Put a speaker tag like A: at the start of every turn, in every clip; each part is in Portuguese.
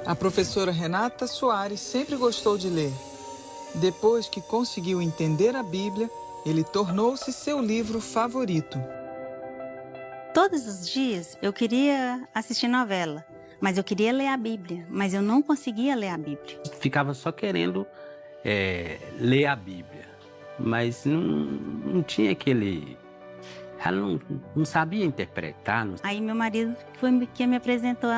A: A professora Renata Soares sempre gostou de ler. Depois que conseguiu entender a Bíblia, ele tornou-se seu livro favorito.
B: Todos os dias eu queria assistir novela, mas eu queria ler a Bíblia, mas eu não conseguia ler a Bíblia.
C: Ficava só querendo ler a Bíblia, mas não tinha aquele... Ela não sabia interpretar.
B: Aí meu marido foi quem me apresentou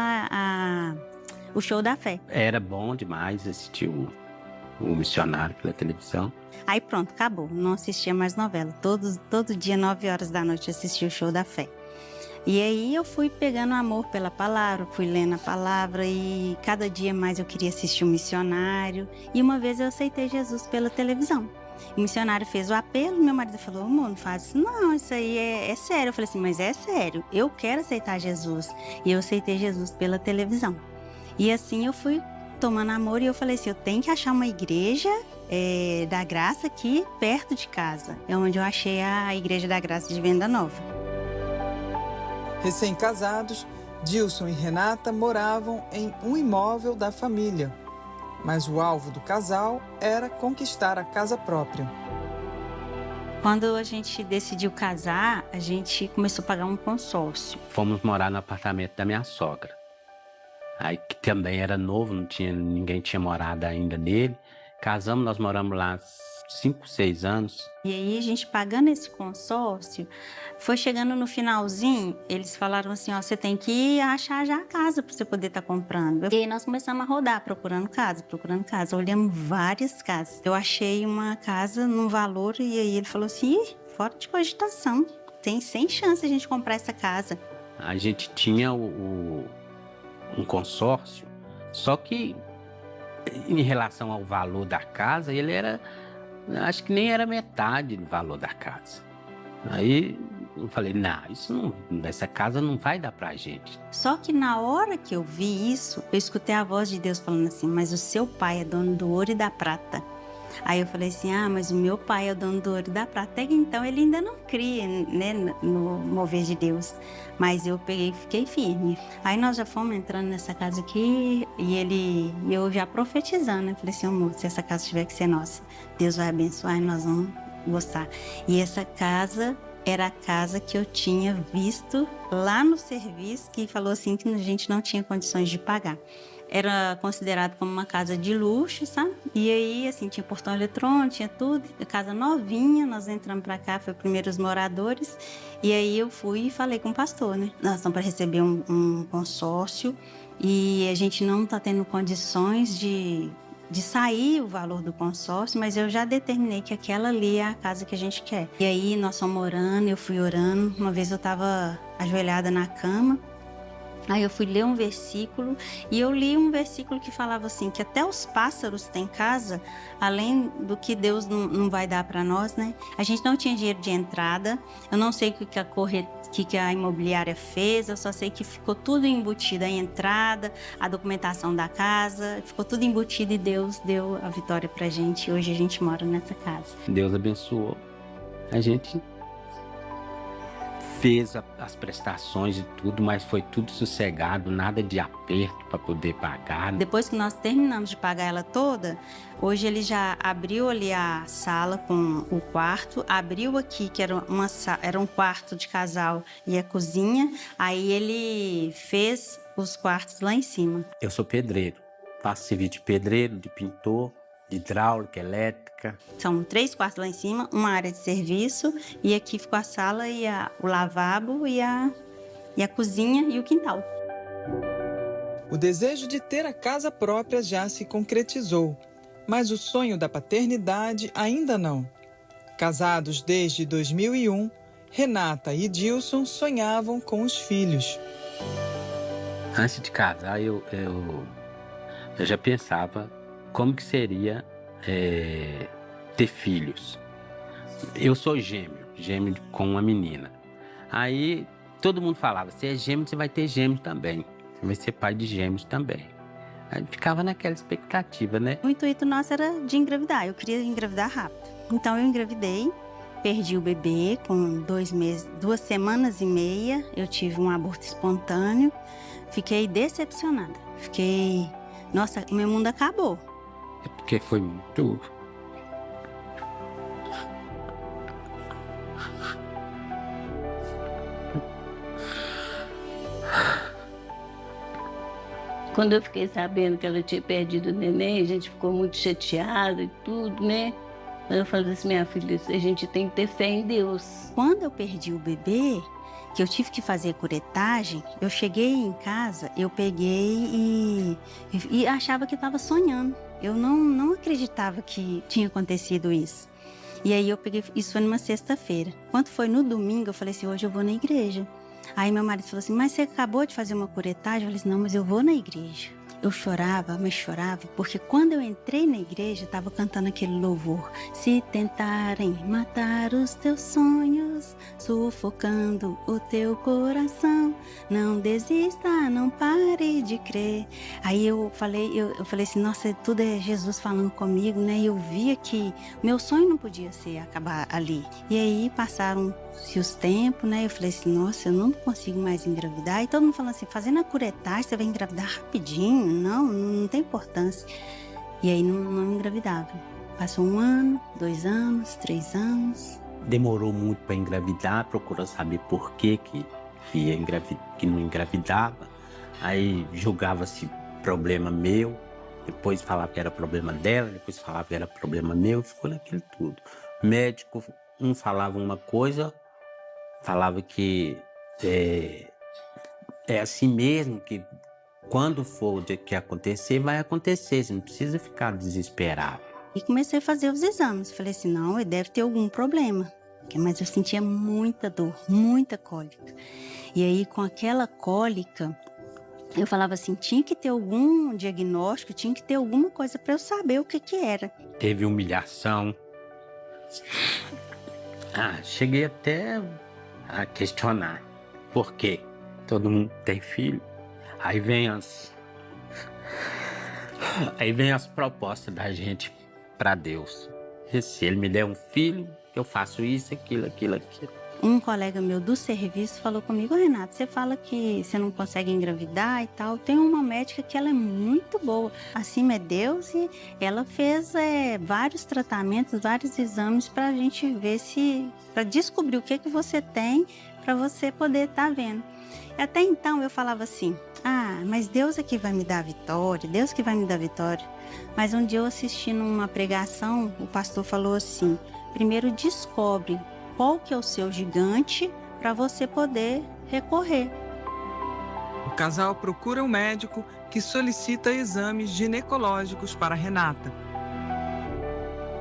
B: o Show da Fé.
C: Era bom demais assistir o missionário pela televisão.
B: Aí pronto, acabou, não assistia mais novela. Todo dia, 9 horas da noite, eu assistia o Show da Fé. E aí eu fui pegando amor pela palavra, fui lendo a palavra e cada dia mais eu queria assistir o missionário. E uma vez eu aceitei Jesus pela televisão. O missionário fez o apelo, meu marido falou: amor, não faz isso não, isso aí é sério. Eu falei assim, mas é sério, eu quero aceitar Jesus. E eu aceitei Jesus pela televisão. E assim eu fui tomando amor e eu falei assim, eu tenho que achar uma igreja da Graça aqui perto de casa. É onde eu achei a Igreja da Graça de Venda Nova.
A: Recém-casados, Dilson e Renata moravam em um imóvel da família. Mas o alvo do casal era conquistar a casa própria.
B: Quando a gente decidiu casar, a gente começou a pagar um consórcio.
C: Fomos morar no apartamento da minha sogra. Aí que também era novo, ninguém tinha morado ainda nele. Casamos, nós moramos lá 5, 6 anos.
B: E aí a gente pagando esse consórcio, foi chegando no finalzinho, eles falaram assim, ó, você tem que achar já a casa para você poder estar comprando. E aí nós começamos a rodar, procurando casa. Olhamos várias casas. Eu achei uma casa num valor e aí ele falou assim, fora de cogitação, tem sem chance a gente comprar essa casa.
C: A gente tinha um consórcio, só que em relação ao valor da casa, ele era, acho que nem era metade do valor da casa. Aí eu falei, essa casa não vai dar pra gente.
B: Só que na hora que eu vi isso, eu escutei a voz de Deus falando assim, mas o seu pai é dono do ouro e da prata. Aí eu falei assim, mas o meu pai é o dono do ouro e da prata. Até que então ele ainda não cria, né, no mover de Deus. Mas eu peguei e fiquei firme. Aí nós já fomos entrando nessa casa aqui e eu já profetizando, né? Falei assim, amor, se essa casa tiver que ser nossa, Deus vai abençoar e nós vamos gostar. E essa casa era a casa que eu tinha visto lá no serviço, que falou assim que a gente não tinha condições de pagar. Era considerado como uma casa de luxo, sabe? E aí, assim, tinha portão eletrônico, tinha tudo. Casa novinha, nós entramos pra cá, foi primeiros moradores. E aí eu fui e falei com o pastor, né? Nós estamos para receber um consórcio e a gente não tá tendo condições de sair o valor do consórcio, mas eu já determinei que aquela ali é a casa que a gente quer. E aí nós fomos orando, eu fui orando. Uma vez eu tava ajoelhada na cama, aí eu fui ler um versículo e eu li um versículo que falava assim, que até os pássaros têm casa, além do que Deus não vai dar para nós, né? A gente não tinha dinheiro de entrada, eu não sei o que a imobiliária fez, eu só sei que ficou tudo embutido, a entrada, a documentação da casa, ficou tudo embutido e Deus deu a vitória pra gente e hoje a gente mora nessa casa.
C: Deus abençoou, a gente fez as prestações e tudo, mas foi tudo sossegado, nada de aperto para poder pagar.
B: Depois que nós terminamos de pagar ela toda, hoje ele já abriu ali a sala com o quarto, abriu aqui, que era um quarto de casal e a cozinha, aí ele fez os quartos lá em cima.
C: Eu sou pedreiro, faço serviço de pedreiro, de pintor, de hidráulica, elétrica.
B: São 3 quartos lá em cima, uma área de serviço e aqui ficou a sala e o lavabo e a cozinha e o quintal.
A: O desejo de ter a casa própria já se concretizou, mas o sonho da paternidade ainda não. Casados desde 2001, Renata e Dilson sonhavam com os filhos.
C: Antes de casar, eu já pensava como que seria ter filhos. Eu sou gêmeo com uma menina. Aí todo mundo falava, se é gêmeo, você vai ter gêmeos também. Você vai ser pai de gêmeos também. Aí ficava naquela expectativa, né?
B: O intuito nosso era de engravidar, eu queria engravidar rápido. Então eu engravidei, perdi o bebê com 2 meses, 2 semanas e meia. Eu tive um aborto espontâneo, fiquei decepcionada. Fiquei Nossa, o meu mundo acabou.
C: É porque foi muito.
D: Quando eu fiquei sabendo que ela tinha perdido o neném, a gente ficou muito chateada e tudo, né? Eu falei assim, minha filha, a gente tem que ter fé em Deus.
B: Quando eu perdi o bebê, que eu tive que fazer curetagem, eu cheguei em casa, eu peguei e achava que estava sonhando. Eu não acreditava que tinha acontecido isso. E aí eu peguei, isso foi numa sexta-feira. Quando foi no domingo, eu falei assim, hoje eu vou na igreja. Aí meu marido falou assim, mas você acabou de fazer uma curetagem? Eu falei assim, não, mas eu vou na igreja. Eu chorava, mas chorava, porque quando eu entrei na igreja, estava cantando aquele louvor. Se tentarem matar os teus sonhos, sufocando o teu coração, não desista, não pare de crer. Aí eu falei assim, nossa, tudo é Jesus falando comigo, né? E eu via que meu sonho não podia ser acabar ali. E aí passaram-se os tempos, né? Eu falei assim, nossa, eu não consigo mais engravidar. E todo mundo falando assim, fazendo a curetagem, você vai engravidar rapidinho. Não tem importância. E aí não engravidava. Passou 1 ano, 2 anos, 3 anos.
C: Demorou muito para engravidar, procurou saber por que não engravidava. Aí julgava-se problema meu, depois falava que era problema dela, depois falava que era problema meu, ficou naquilo tudo. Médico, um falava uma coisa, falava que é assim mesmo, que quando for que acontecer, vai acontecer, você não precisa ficar desesperado.
B: E comecei a fazer os exames. Falei assim, não, ele deve ter algum problema. Mas eu sentia muita dor, muita cólica. E aí, com aquela cólica, eu falava assim, tinha que ter algum diagnóstico, tinha que ter alguma coisa para eu saber o que era.
C: Teve humilhação. Cheguei até a questionar. Por quê? Todo mundo tem filho. Aí vem as propostas da gente para Deus. E se Ele me der um filho, eu faço isso, aquilo.
B: Um colega meu do serviço falou comigo, Renato, você fala que você não consegue engravidar e tal. Tem uma médica que ela é muito boa. Acima é Deus, e ela fez vários tratamentos, vários exames para a gente ver para descobrir o que você tem, para você poder estar vendo. Até então eu falava assim, mas Deus é que vai me dar a vitória, Deus que vai me dar a vitória. Mas um dia eu assisti numa pregação, o pastor falou assim, primeiro descobre qual que é o seu gigante para você poder recorrer.
A: O casal procura um médico que solicita exames ginecológicos para Renata.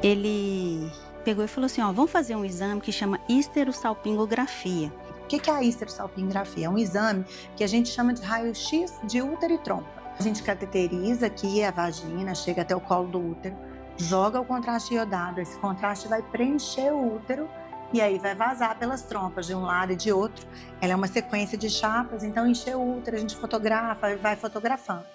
B: Ele pegou e falou assim, vamos fazer um exame que chama histerosalpingografia.
E: O que é a histerosalpingografia? É um exame que a gente chama de raio-x de útero e trompa. A gente cateteriza aqui a vagina, chega até o colo do útero, joga o contraste iodado, esse contraste vai preencher o útero e aí vai vazar pelas trompas de um lado e de outro. Ela é uma sequência de chapas, então encher o útero, a gente fotografa e vai fotografando.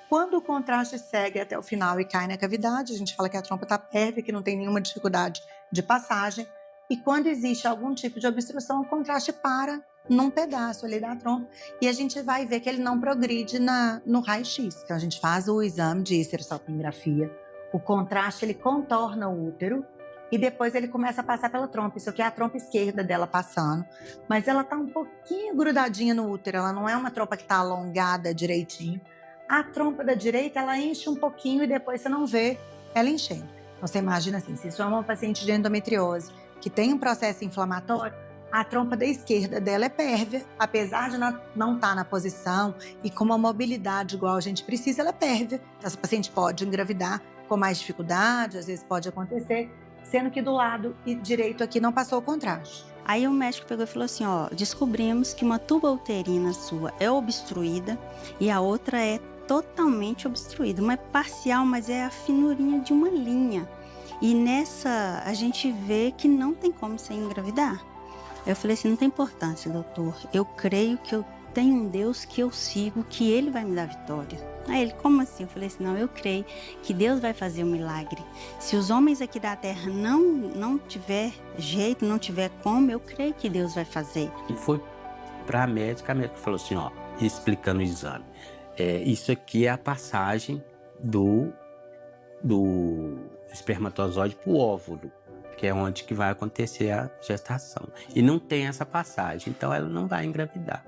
E: Quando o contraste segue até o final e cai na cavidade, a gente fala que a trompa está pérvia, que não tem nenhuma dificuldade de passagem. E quando existe algum tipo de obstrução, o contraste para num pedaço ali da trompa e a gente vai ver que ele não progride no raio-x. Então a gente faz o exame de histerosalpingografia, o contraste ele contorna o útero e depois ele começa a passar pela trompa. Isso aqui é a trompa esquerda dela passando, mas ela está um pouquinho grudadinha no útero, ela não é uma trompa que está alongada direitinho. A trompa da direita ela enche um pouquinho e depois você não vê ela enchendo. Então você imagina assim, se isso é uma paciente de endometriose que tem um processo inflamatório, a trompa da esquerda dela é pérvia, apesar de não estar na posição e com uma mobilidade igual a gente precisa, ela é pérvia. Então, essa paciente pode engravidar com mais dificuldade, às vezes pode acontecer, sendo que do lado direito aqui não passou o contraste.
B: Aí o médico pegou e falou assim, descobrimos que uma tuba uterina sua é obstruída e a outra é totalmente obstruída. Uma é parcial, mas é a finurinha de uma linha. E nessa, a gente vê que não tem como você engravidar. Eu falei assim, não tem importância, doutor. Eu creio que eu tenho um Deus que eu sigo, que Ele vai me dar vitória. Aí ele, como assim? Eu falei assim, não, eu creio que Deus vai fazer um milagre. Se os homens aqui da terra não tiver jeito, não tiver como, eu creio que Deus vai fazer.
C: E foi para a médica falou assim, explicando o exame. Isso aqui é a passagem do espermatozoide para o óvulo, que é onde que vai acontecer a gestação. E não tem essa passagem, então ela não vai engravidar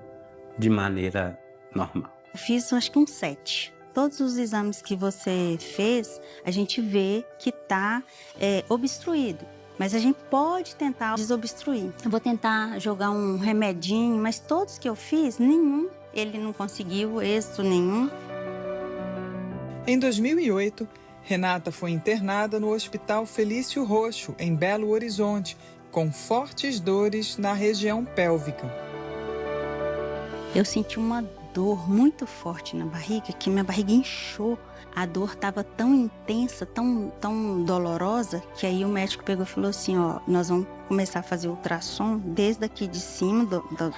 C: de maneira normal.
B: Eu fiz acho que uns 7. Todos os exames que você fez, a gente vê que está obstruído. Mas a gente pode tentar desobstruir. Eu vou tentar jogar um remedinho, mas todos que eu fiz, nenhum, ele não conseguiu êxito nenhum.
A: Em 2008, Renata foi internada no Hospital Felício Roxo, em Belo Horizonte, com fortes dores na região pélvica.
B: Eu senti uma dor muito forte na barriga, que minha barriga inchou. A dor estava tão intensa, tão dolorosa, que aí o médico pegou e falou assim, ó, nós vamos começar a fazer ultrassom desde aqui de cima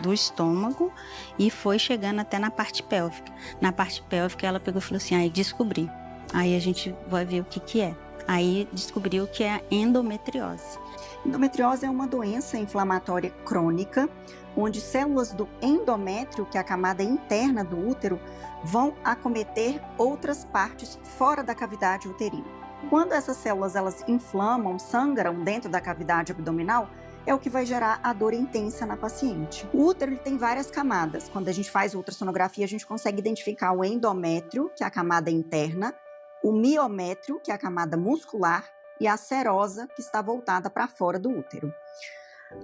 B: do estômago e foi chegando até na parte pélvica. Na parte pélvica ela pegou e falou assim, aí descobri. Aí a gente vai ver o que é. Aí descobriu que é a endometriose.
F: Endometriose é uma doença inflamatória crônica, onde células do endométrio, que é a camada interna do útero, vão acometer outras partes fora da cavidade uterina. Quando essas células elas inflamam, sangram dentro da cavidade abdominal, é o que vai gerar a dor intensa na paciente. O útero ele tem várias camadas. Quando a gente faz ultrassonografia, a gente consegue identificar o endométrio, que é a camada interna, o miométrio, que é a camada muscular, e a serosa, que está voltada para fora do útero.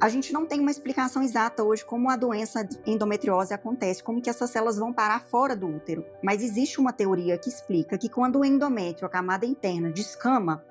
F: A gente não tem uma explicação exata hoje como a doença de endometriose acontece, como que essas células vão parar fora do útero. Mas existe uma teoria que explica que quando o endométrio, a camada interna, descama,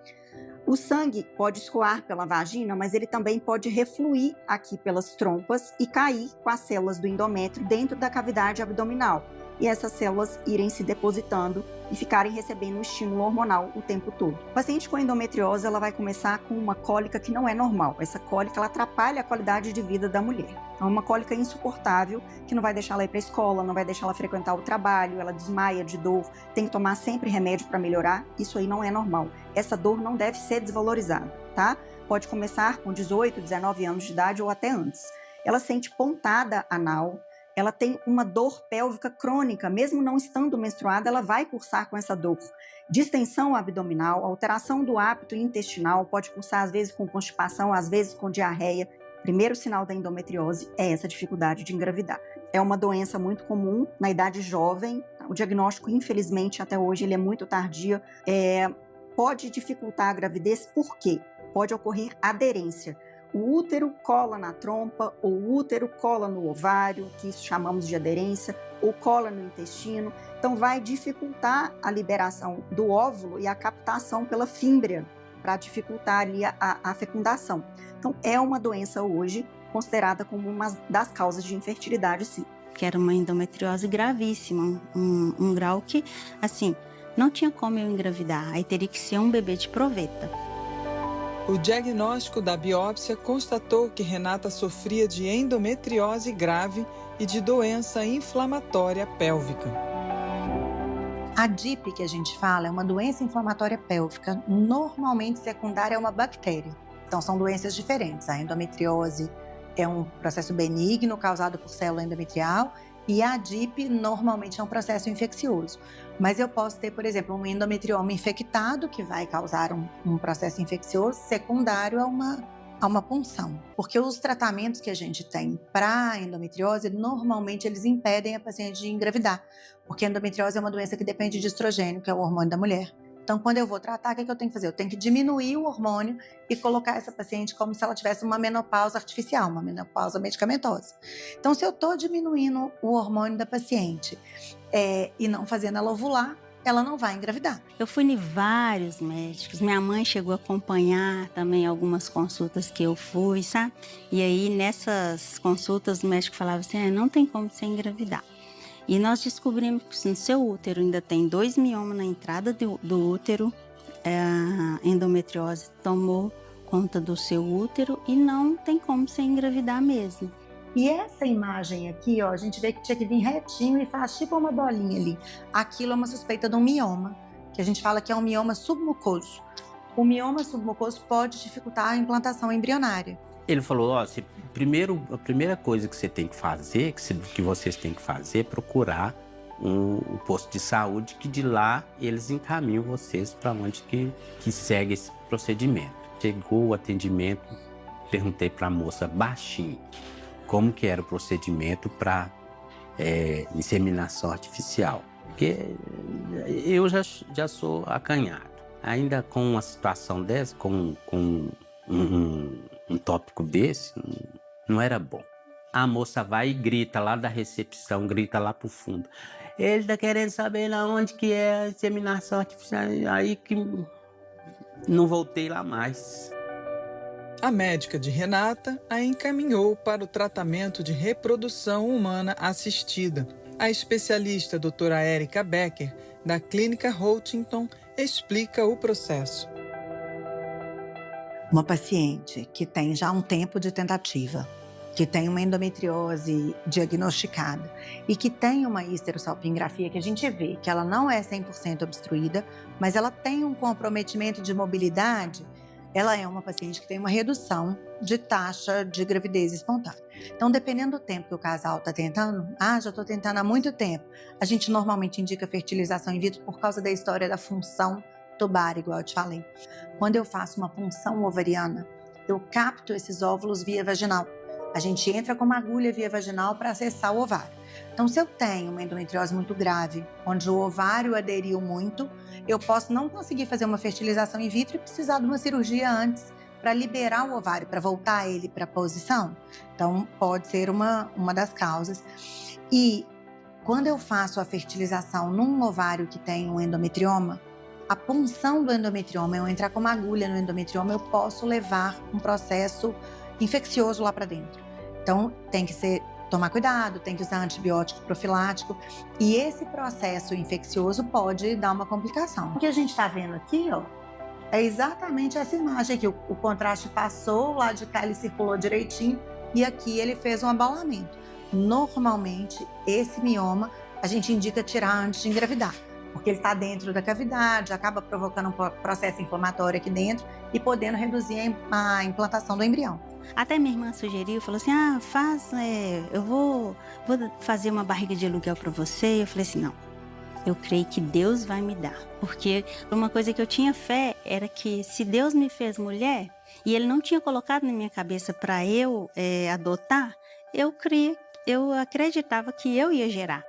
F: o sangue pode escoar pela vagina, mas ele também pode refluir aqui pelas trompas e cair com as células do endométrio dentro da cavidade abdominal. E essas células irem se depositando e ficarem recebendo um estímulo hormonal o tempo todo. O paciente com endometriose ela vai começar com uma cólica que não é normal. Essa cólica ela atrapalha a qualidade de vida da mulher. É uma cólica insuportável que não vai deixar ela ir para a escola, não vai deixar ela frequentar o trabalho, ela desmaia de dor, tem que tomar sempre remédio para melhorar. Isso aí não é normal. Essa dor não deve ser desvalorizada, tá? Pode começar com 18, 19 anos de idade ou até antes. Ela sente pontada anal. Ela tem uma dor pélvica crônica, mesmo não estando menstruada, ela vai cursar com essa dor. Distensão abdominal, alteração do hábito intestinal, pode cursar às vezes com constipação, às vezes com diarreia. Primeiro sinal da endometriose é essa dificuldade de engravidar. É uma doença muito comum na idade jovem. O diagnóstico, infelizmente, até hoje, ele é muito tardio. Pode dificultar a gravidez, por quê? Pode ocorrer aderência. O útero cola na trompa, ou o útero cola no ovário, que isso chamamos de aderência, ou cola no intestino. Então, vai dificultar a liberação do óvulo e a captação pela fímbria, para dificultar ali a fecundação. Então, é uma doença hoje considerada como uma das causas de infertilidade, sim.
B: Que era uma endometriose gravíssima, um grau que, assim, não tinha como eu engravidar. Aí teria que ser um bebê de proveta.
A: O diagnóstico da biópsia constatou que Renata sofria de endometriose grave e de doença inflamatória pélvica.
E: A DIP, que a gente fala, é uma doença inflamatória pélvica, normalmente secundária a uma bactéria. Então, são doenças diferentes. A endometriose é um processo benigno causado por célula endometrial e a DIP normalmente é um processo infeccioso. Mas eu posso ter, por exemplo, um endometrioma infectado, que vai causar um processo infeccioso secundário a uma punção. Porque os tratamentos que a gente tem para endometriose, normalmente eles impedem a paciente de engravidar. Porque a endometriose é uma doença que depende de estrogênio, que é o hormônio da mulher. Então, quando eu vou tratar, o que eu tenho que fazer? Eu tenho que diminuir o hormônio e colocar essa paciente como se ela tivesse uma menopausa artificial, uma menopausa medicamentosa. Então, se eu estou diminuindo o hormônio da paciente e não fazendo ela ovular, ela não vai engravidar.
B: Eu fui em vários médicos. Minha mãe chegou a acompanhar também algumas consultas que eu fui, sabe? E aí, nessas consultas, o médico falava assim, não tem como você engravidar. E nós descobrimos que no seu útero ainda tem 2 miomas na entrada do útero. A endometriose tomou conta do seu útero e não tem como você engravidar mesmo.
E: E essa imagem aqui, ó, a gente vê que tinha que vir retinho e faz tipo uma bolinha ali. Aquilo é uma suspeita de um mioma, que a gente fala que é um mioma submucoso. O mioma submucoso pode dificultar a implantação embrionária.
C: Ele falou, a primeira coisa que você tem que fazer, que vocês têm que fazer, é procurar um posto de saúde que de lá eles encaminham vocês para onde que segue esse procedimento. Chegou o atendimento, perguntei para a moça baixinho como que era o procedimento para inseminação artificial. Porque eu já sou acanhado. Ainda com uma situação dessa, com um tópico desse, não era bom. A moça vai e grita lá da recepção, grita lá pro fundo. Ele tá querendo saber lá onde que é a inseminação artificial. Aí que não voltei lá mais.
A: A médica de Renata a encaminhou para o tratamento de reprodução humana assistida. A especialista doutora Érica Becker, da Clínica Huntington, explica o processo.
E: Uma paciente que tem já um tempo de tentativa, que tem uma endometriose diagnosticada e que tem uma histerosalpingografia que a gente vê que ela não é 100% obstruída, mas ela tem um comprometimento de mobilidade, ela é uma paciente que tem uma redução de taxa de gravidez espontânea. Então, dependendo do tempo que o casal está tentando, já estou tentando há muito tempo, a gente normalmente indica fertilização in vitro por causa da história da função tubar, igual eu te falei. Quando eu faço uma punção ovariana, eu capto esses óvulos via vaginal. A gente entra com uma agulha via vaginal para acessar o ovário. Então, se eu tenho uma endometriose muito grave, onde o ovário aderiu muito, eu posso não conseguir fazer uma fertilização in vitro e precisar de uma cirurgia antes para liberar o ovário, para voltar ele para a posição. Então, pode ser uma das causas. E quando eu faço a fertilização num ovário que tem um endometrioma, a punção do endometrioma, eu entrar com uma agulha no endometrioma, eu posso levar um processo infeccioso lá para dentro. Então, tem que tomar cuidado, tem que usar antibiótico profilático. E esse processo infeccioso pode dar uma complicação. O que a gente está vendo aqui, é exatamente essa imagem aqui. O contraste passou, o lado de cá ele circulou direitinho e aqui ele fez um abalamento. Normalmente, esse mioma a gente indica tirar antes de engravidar, porque ele está dentro da cavidade, acaba provocando um processo inflamatório aqui dentro e podendo reduzir a implantação do embrião.
B: Até minha irmã sugeriu, falou assim, eu vou fazer uma barriga de aluguel para você. Eu falei assim, não, eu creio que Deus vai me dar. Porque uma coisa que eu tinha fé era que se Deus me fez mulher e Ele não tinha colocado na minha cabeça para eu adotar, eu acreditava que eu ia gerar.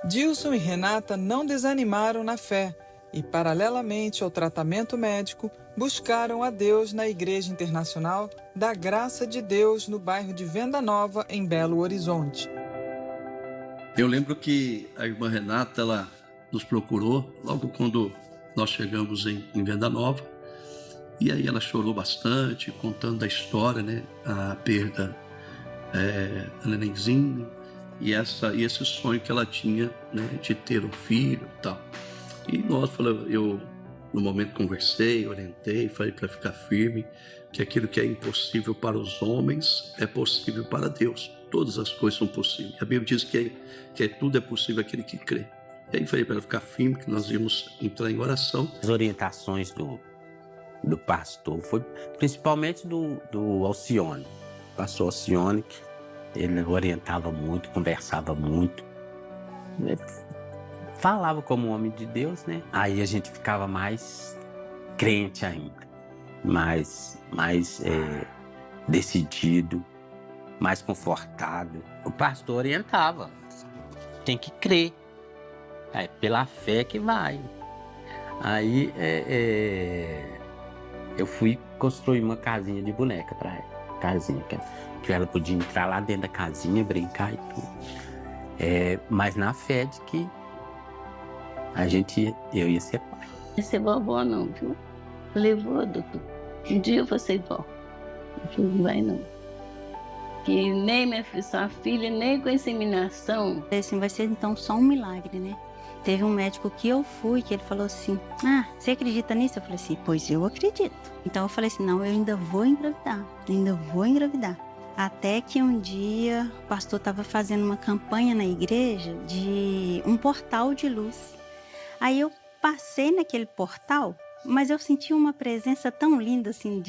A: Dilson e Renata não desanimaram na fé e, paralelamente ao tratamento médico, buscaram a Deus na Igreja Internacional da Graça de Deus, no bairro de Venda Nova, em Belo Horizonte.
G: Eu lembro que a irmã Renata, ela nos procurou logo quando nós chegamos em Venda Nova. E aí ela chorou bastante, contando a história, né? A perda da nenenzinho e esse sonho que ela tinha, né? De ter um filho e tal. E eu no momento conversei, orientei, falei para ficar firme, que aquilo que é impossível para os homens é possível para Deus. Todas as coisas são possíveis. A Bíblia diz que tudo é possível aquele que crê. E aí falei para ela ficar firme, que nós íamos entrar em oração.
C: As orientações do pastor foi principalmente do Alcione. O pastor Alcione, ele orientava muito, conversava muito. Falava como homem de Deus, né? Aí a gente ficava mais crente ainda, mais decidido, mais confortável. O pastor orientava, tem que crer, é pela fé que vai. Aí eu fui construir uma casinha de boneca para ela, casinha que ela podia entrar lá dentro da casinha, brincar e tudo. Mas na fé de que eu ia ser pai.
D: Não ia ser vovó não, viu? Falei, vou, doutor, um dia eu vou ser vó. Eu falei, não vai não. Que nem sua filha, nem com inseminação.
B: Assim, vai ser então só um milagre, né? Teve um médico que eu fui, que ele falou assim, você acredita nisso? Eu falei assim, pois eu acredito. Então eu falei assim, não, eu ainda vou engravidar. Até que um dia o pastor estava fazendo uma campanha na igreja de um portal de luz. Aí eu passei naquele portal mas eu senti uma presença tão linda, assim,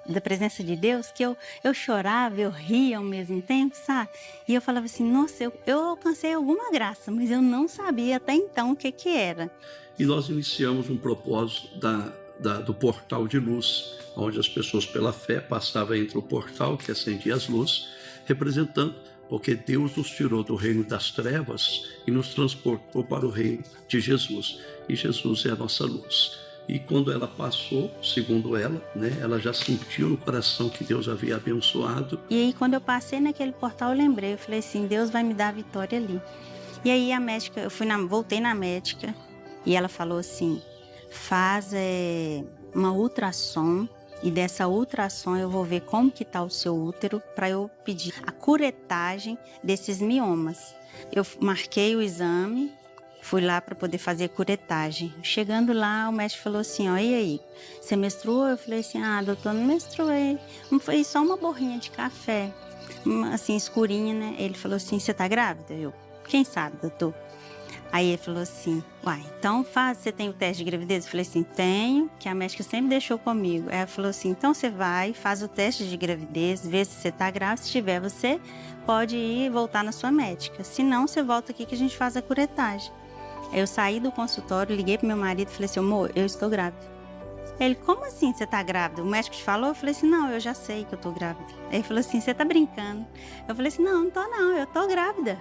B: da presença de Deus, que eu chorava, eu ria ao mesmo tempo, sabe? E eu falava assim, nossa, eu alcancei alguma graça, mas eu não sabia até então o que era.
G: E nós iniciamos um propósito do portal de luz, onde as pessoas pela fé passavam entre o portal que acendia as luzes, representando, porque Deus nos tirou do reino das trevas e nos transportou para o reino de Jesus. E Jesus é a nossa luz. E quando ela passou, segundo ela, né, ela já sentiu no coração que Deus havia abençoado.
B: E aí, quando eu passei naquele portal, eu lembrei, eu falei assim, Deus vai me dar a vitória ali. E aí a médica, voltei na médica e ela falou assim, faz uma ultrassom, e dessa ultrassom eu vou ver como que está o seu útero para eu pedir a curetagem desses miomas. Eu marquei o exame, fui lá para poder fazer a curetagem. Chegando lá, o médico falou assim, ó, e aí, você menstruou? Eu falei assim, doutor, não menstruei, foi só uma borrinha de café, assim, escurinha, né? Ele falou assim, você tá grávida? Eu, quem sabe, doutor? Aí ele falou assim, então você tem o teste de gravidez? Eu falei assim, tenho, que a médica sempre deixou comigo. Aí ela falou assim, então você vai, faz o teste de gravidez, vê se você tá grávida, se tiver, você pode ir e voltar na sua médica. Se não, você volta aqui que a gente faz a curetagem. Aí eu saí do consultório, liguei pro meu marido e falei assim, amor, eu estou grávida. Ele, como assim você tá grávida? O médico te falou? Eu falei assim, não, eu já sei que eu tô grávida. Ele falou assim, você tá brincando? Eu falei assim, não tô não, eu tô grávida.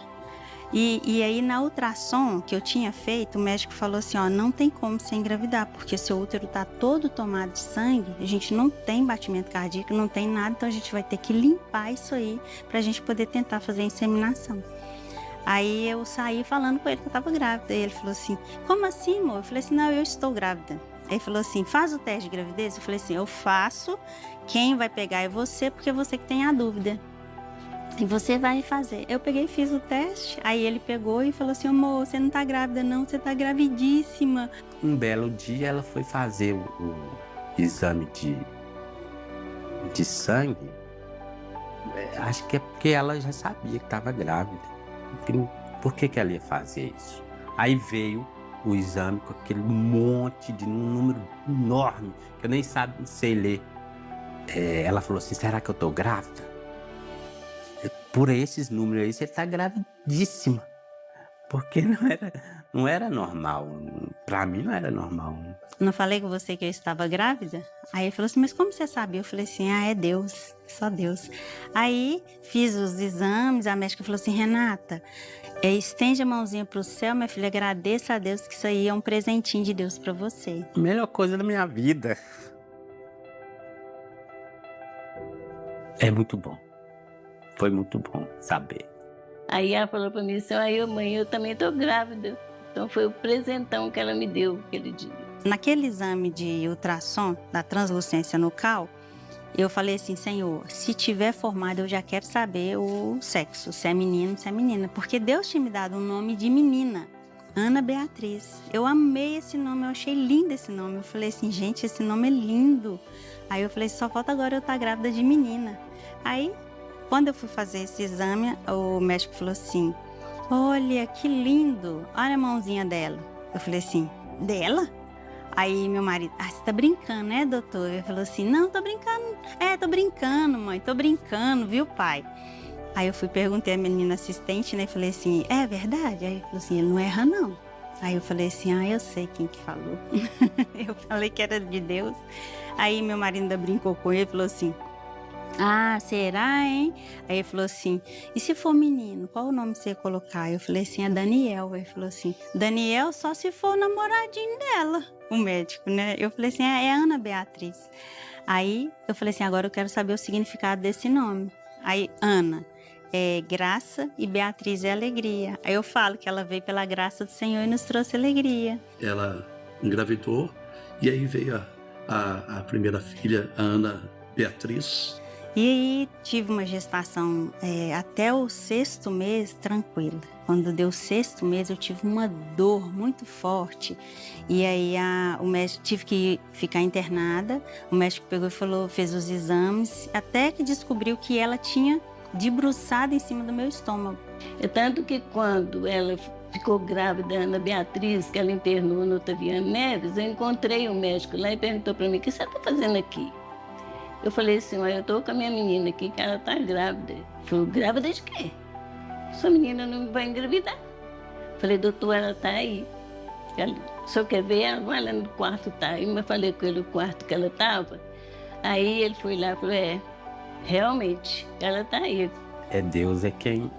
B: E aí na ultrassom que eu tinha feito, o médico falou assim, ó, não tem como você engravidar, porque seu útero tá todo tomado de sangue, a gente não tem batimento cardíaco, não tem nada, então a gente vai ter que limpar isso aí pra gente poder tentar fazer a inseminação. Aí eu saí falando com ele que eu tava grávida, e ele falou assim, como assim, amor? Eu falei assim, não, eu estou grávida. Ele falou assim, faz o teste de gravidez? Eu falei assim, eu faço, quem vai pegar é você, porque é você que tem a dúvida. E você vai fazer. Eu peguei e fiz o teste, aí ele pegou e falou assim, amor, você não tá grávida não, você tá gravidíssima.
C: Um belo dia ela foi fazer o exame de sangue, acho que é porque ela já sabia que estava grávida. Por que ela ia fazer isso? Aí veio o exame com aquele monte de um número enorme, que eu nem sei ler. Ela falou assim, será que eu tô grávida? Por esses números aí, você tá gravidíssima. Porque não era normal. Pra mim não era normal.
B: Não falei com você que eu estava grávida? Aí ele falou assim, mas como você sabia? Eu falei assim, é Deus, só Deus. Aí fiz os exames, a médica falou assim, Renata, estende a mãozinha pro céu, minha filha, agradeça a Deus que isso aí é um presentinho de Deus pra você.
C: A melhor coisa da minha vida. É muito bom. Foi muito bom saber.
D: Aí ela falou pra mim assim, mãe, eu também tô grávida. Então foi o presentão que ela me deu aquele dia.
B: Naquele exame de ultrassom da translucência nucal, eu falei assim, Senhor, se tiver formado eu já quero saber o sexo, se é menino, se é menina. Porque Deus tinha me dado um nome de menina, Ana Beatriz. Eu amei esse nome, eu achei lindo esse nome. Eu falei assim, gente, esse nome é lindo. Aí eu falei, só falta agora eu estar grávida de menina. Aí, quando eu fui fazer esse exame, o médico falou assim, olha, que lindo, olha a mãozinha dela. Eu falei assim, dela? Aí meu marido, você tá brincando, né, doutor? Ele falou assim, não, tô brincando. Tô brincando, mãe, tô brincando, viu, pai? Aí eu perguntei à menina assistente, né, e falei assim, é verdade? Aí ele falou assim, ele não erra, não. Aí eu falei assim, eu sei quem que falou. Eu falei que era de Deus. Aí meu marido ainda brincou com ele e falou assim, será, hein? Aí ele falou assim, e se for menino, qual o nome você ia colocar? Eu falei assim, é Daniel. Ele falou assim, Daniel só se for o namoradinho dela, o médico, né? Eu falei assim, é Ana Beatriz. Aí eu falei assim, agora eu quero saber o significado desse nome. Aí, Ana é graça e Beatriz é alegria. Aí eu falo que ela veio pela graça do Senhor e nos trouxe alegria.
G: Ela engravidou e aí veio a primeira filha, a Ana Beatriz.
B: E aí tive uma gestação até o 6º mês tranquila. Quando deu o 6º mês eu tive uma dor muito forte. E aí o médico tive que ficar internada. O médico pegou e falou, fez os exames, até que descobriu que ela tinha debruçado em cima do meu estômago.
D: Tanto que quando ela ficou grávida, Ana Beatriz, que ela internou no Otaviano Neves, eu encontrei o médico lá e perguntou para mim: o que você está fazendo aqui? Eu falei assim: olha, eu estou com a minha menina aqui, que ela está grávida. Ele falou: grávida de quê? Sua menina não vai engravidar. Eu falei: doutor, ela está aí. O senhor quer ver? Ela vai lá no quarto, tá? Eu falei com ele o quarto que ela estava. Aí ele foi lá e falou: realmente, ela está aí.
C: Deus é quem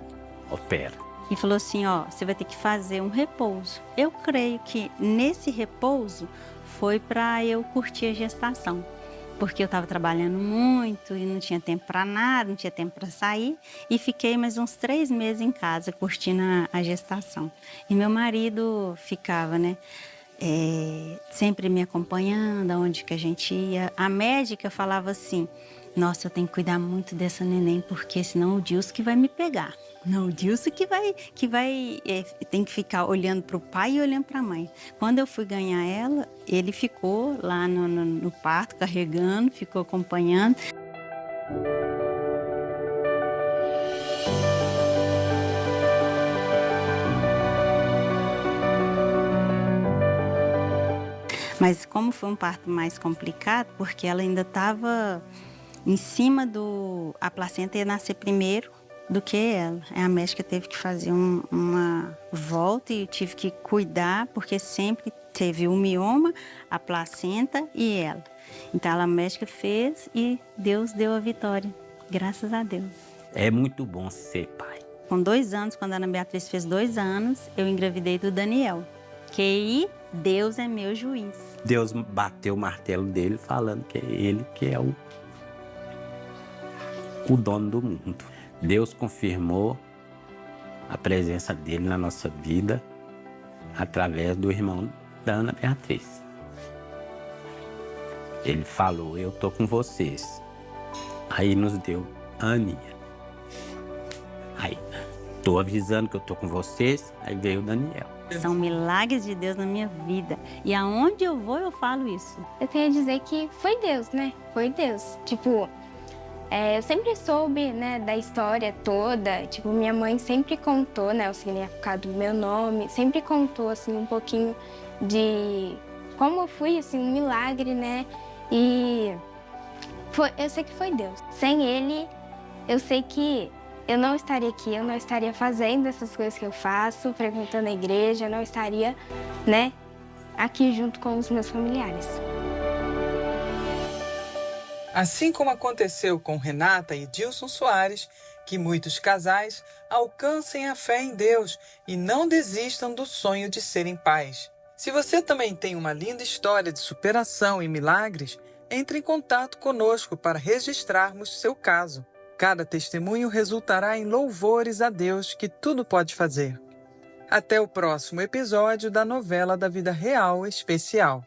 C: opera.
B: E falou assim, ó, você vai ter que fazer um repouso. Eu creio que nesse repouso foi para eu curtir a gestação. Porque eu estava trabalhando muito e não tinha tempo para nada, não tinha tempo para sair. E fiquei mais uns 3 meses em casa curtindo a gestação. E meu marido ficava, né, sempre me acompanhando, aonde que a gente ia. A médica falava assim: nossa, eu tenho que cuidar muito dessa neném, porque senão o Dilson que vai me pegar. Não, o Dilson tem que ficar olhando para o pai e olhando para a mãe. Quando eu fui ganhar ela, ele ficou lá no parto, carregando, ficou acompanhando. Mas como foi um parto mais complicado, porque ela ainda estava em cima a placenta ia nascer primeiro do que ela. A médica teve que fazer uma volta e eu tive que cuidar, porque sempre teve o mioma, a placenta e ela. Então a médica fez e Deus deu a vitória, graças a Deus.
C: É muito bom ser pai.
B: Com 2 anos, quando a Ana Beatriz fez 2 anos, eu engravidei do Daniel. Que aí Deus é meu juiz.
C: Deus bateu o martelo dele falando que é ele que é o dono do mundo. Deus confirmou a presença dele na nossa vida através do irmão da Ana Beatriz. Ele falou: eu tô com vocês. Aí nos deu a Aninha. Aí, tô avisando que eu tô com vocês. Aí veio o Daniel.
B: São milagres de Deus na minha vida. E aonde eu vou, eu falo isso.
H: Eu tenho a dizer que foi Deus, né? Foi Deus. Tipo, eu sempre soube, né, da história toda. Tipo, minha mãe sempre contou, né, o significado do meu nome. Sempre contou, assim, um pouquinho de como eu fui, assim, um milagre, né? E eu sei que foi Deus. Sem Ele, eu sei que eu não estaria aqui, eu não estaria fazendo essas coisas que eu faço, frequentando a igreja, eu não estaria, né, aqui junto com os meus familiares.
A: Assim como aconteceu com Renata e Dilson Soares, que muitos casais alcancem a fé em Deus e não desistam do sonho de serem pais. Se você também tem uma linda história de superação e milagres, entre em contato conosco para registrarmos seu caso. Cada testemunho resultará em louvores a Deus que tudo pode fazer. Até o próximo episódio da novela da Vida Real Especial.